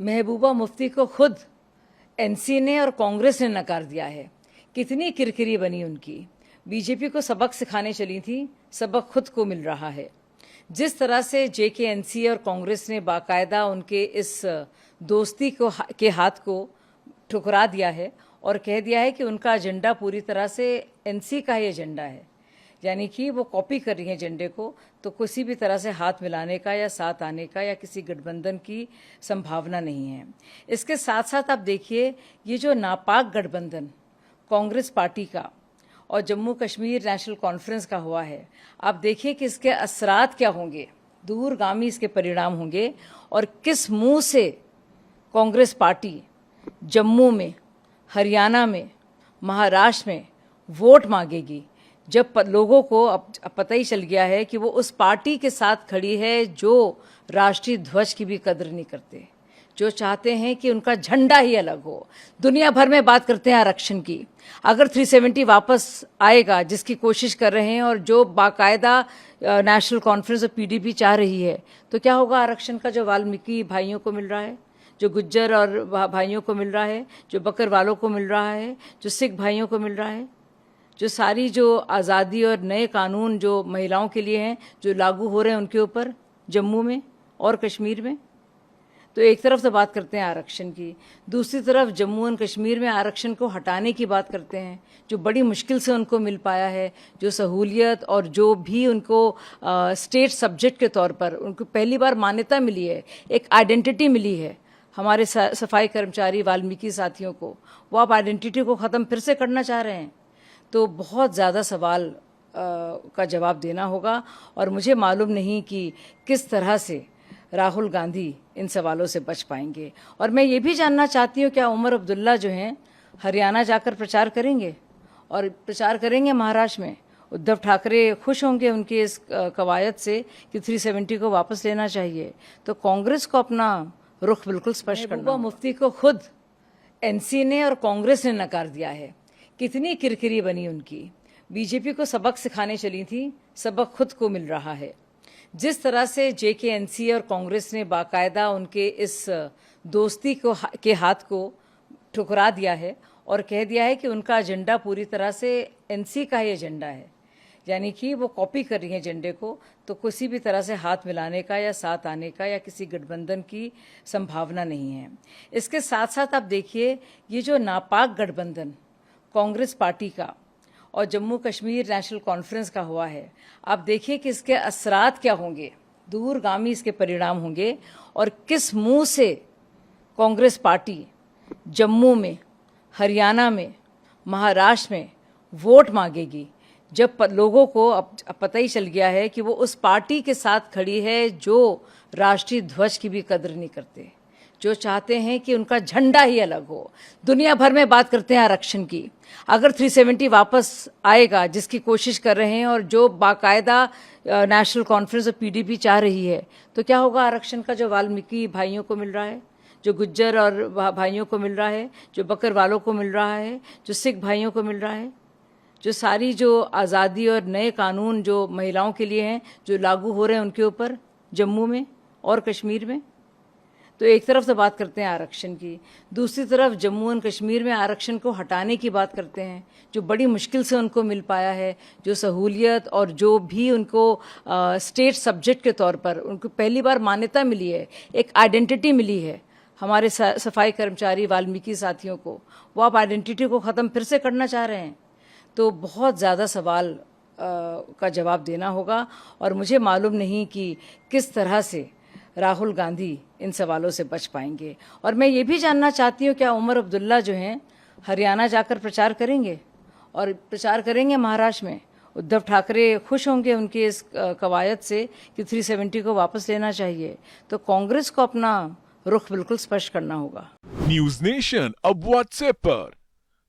महबूबा मुफ्ती को खुद एनसी ने और कांग्रेस ने नकार दिया है। कितनी किरकिरी बनी उनकी। बीजेपी को सबक सिखाने चली थी, सबक खुद को मिल रहा है। जिस तरह से जेकेएनसी और कांग्रेस ने बाकायदा उनके इस दोस्ती के हाथ को ठुकरा दिया है और कह दिया है कि उनका एजेंडा पूरी तरह से एनसी का ही एजेंडा है, यानी कि वो कॉपी कर रही हैं एजेंडे को, तो किसी भी तरह से हाथ मिलाने का या साथ आने का या किसी गठबंधन की संभावना नहीं है। इसके साथ साथ आप देखिए, ये जो नापाक गठबंधन कांग्रेस पार्टी का और जम्मू कश्मीर नेशनल कॉन्फ्रेंस का हुआ है, आप देखिए कि इसके असरात क्या होंगे, दूरगामी इसके परिणाम होंगे और किस मुंह से कांग्रेस पार्टी जम्मू में, हरियाणा में, महाराष्ट्र में वोट मांगेगी, जब लोगों को अब पता ही चल गया है कि वो उस पार्टी के साथ खड़ी है जो राष्ट्रीय ध्वज की भी कदर नहीं करते, जो चाहते हैं कि उनका झंडा ही अलग हो। दुनिया भर में बात करते हैं आरक्षण की। अगर 370 वापस आएगा, जिसकी कोशिश कर रहे हैं और जो बाकायदा नेशनल कॉन्फ्रेंस और पीडीपी चाह रही है, तो क्या होगा आरक्षण का जो वाल्मीकि भाइयों को मिल रहा है, जो गुज्जर और भाइयों को मिल रहा है, जो बकरवालों को मिल रहा है, जो सिख भाइयों को मिल रहा है, जो सारी जो आज़ादी और नए कानून जो महिलाओं के लिए हैं जो लागू हो रहे हैं उनके ऊपर जम्मू में और कश्मीर में। तो एक तरफ तो बात करते हैं आरक्षण की, दूसरी तरफ जम्मू और कश्मीर में आरक्षण को हटाने की बात करते हैं, जो बड़ी मुश्किल से उनको मिल पाया है, जो सहूलियत और जो भी उनको स्टेट सब्जेक्ट के तौर पर उनको पहली बार मान्यता मिली है, एक आइडेंटिटी मिली है हमारे सफाई कर्मचारी वाल्मीकि साथियों को, वो आप आइडेंटिटी को ख़त्म फिर से करना चाह रहे हैं। तो बहुत ज़्यादा सवाल का जवाब देना होगा और मुझे मालूम नहीं कि किस तरह से राहुल गांधी इन सवालों से बच पाएंगे। और मैं ये भी जानना चाहती हूँ, क्या उमर अब्दुल्ला जो हैं हरियाणा जाकर प्रचार करेंगे और प्रचार करेंगे महाराष्ट्र में? उद्धव ठाकरे खुश होंगे उनकी इस कवायद से कि 370 को वापस लेना चाहिए। तो कांग्रेस को अपना रुख बिल्कुल स्पष्ट करना। मुफ्ती को खुद एनसी ने और कांग्रेस ने नकार दिया है। कितनी किरकिरी बनी उनकी। बीजेपी को सबक सिखाने चली थी, सबक खुद को मिल रहा है। जिस तरह से जेकेएनसी और कांग्रेस ने बाकायदा उनके इस दोस्ती के हाथ को ठुकरा दिया है और कह दिया है कि उनका एजेंडा पूरी तरह से एनसी का ही एजेंडा है, यानी कि वो कॉपी कर रही हैं एजेंडे को, तो किसी भी तरह से हाथ मिलाने का या साथ आने का या किसी गठबंधन की संभावना नहीं है। इसके साथ साथ आप देखिए, ये जो नापाक गठबंधन कांग्रेस पार्टी का और जम्मू कश्मीर नेशनल कॉन्फ्रेंस का हुआ है, आप देखिए कि इसके असरात क्या होंगे, दूरगामी इसके परिणाम होंगे और किस मुंह से कांग्रेस पार्टी जम्मू में, हरियाणा में, महाराष्ट्र में वोट मांगेगी, जब लोगों को अब पता ही चल गया है कि वो उस पार्टी के साथ खड़ी है जो राष्ट्रीय ध्वज की भी कदर नहीं करते, जो चाहते हैं कि उनका झंडा ही अलग हो। दुनिया भर में बात करते हैं आरक्षण की। अगर 370 वापस आएगा, जिसकी कोशिश कर रहे हैं और जो बाकायदा नेशनल कॉन्फ्रेंस और पीडीपी चाह रही है, तो क्या होगा आरक्षण का जो वाल्मीकि भाइयों को मिल रहा है, जो गुज्जर और भाइयों को मिल रहा है, जो बकरवालों को मिल रहा है, जो सिख भाइयों को मिल रहा है, जो सारी जो आज़ादी और नए कानून जो महिलाओं के लिए हैं जो लागू हो रहे हैं उनके ऊपर जम्मू में और कश्मीर में। तो एक तरफ तो बात करते हैं आरक्षण की, दूसरी तरफ जम्मू और कश्मीर में आरक्षण को हटाने की बात करते हैं, जो बड़ी मुश्किल से उनको मिल पाया है, जो सहूलियत और जो भी उनको स्टेट सब्जेक्ट के तौर पर उनको पहली बार मान्यता मिली है, एक आइडेंटिटी मिली है हमारे सफाई कर्मचारी वाल्मीकि साथियों को, वो आप आइडेंटिटी को ख़त्म फिर से करना चाह रहे हैं। तो बहुत ज़्यादा सवाल का जवाब देना होगा और मुझे मालूम नहीं कि किस तरह से राहुल गांधी इन सवालों से बच पाएंगे। और मैं ये भी जानना चाहती हूँ, क्या उमर अब्दुल्ला जो हैं हरियाणा जाकर प्रचार करेंगे और प्रचार करेंगे महाराष्ट्र में? उद्धव ठाकरे खुश होंगे उनकी इस कवायद से कि 370 को वापस लेना चाहिए। तो कांग्रेस को अपना रुख बिल्कुल स्पष्ट करना होगा। न्यूज नेशन अब व्हाट्सएप पर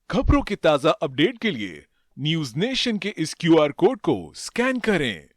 खबरों की ताजा अपडेट के लिए न्यूज नेशन के इस QR कोड को स्कैन करें।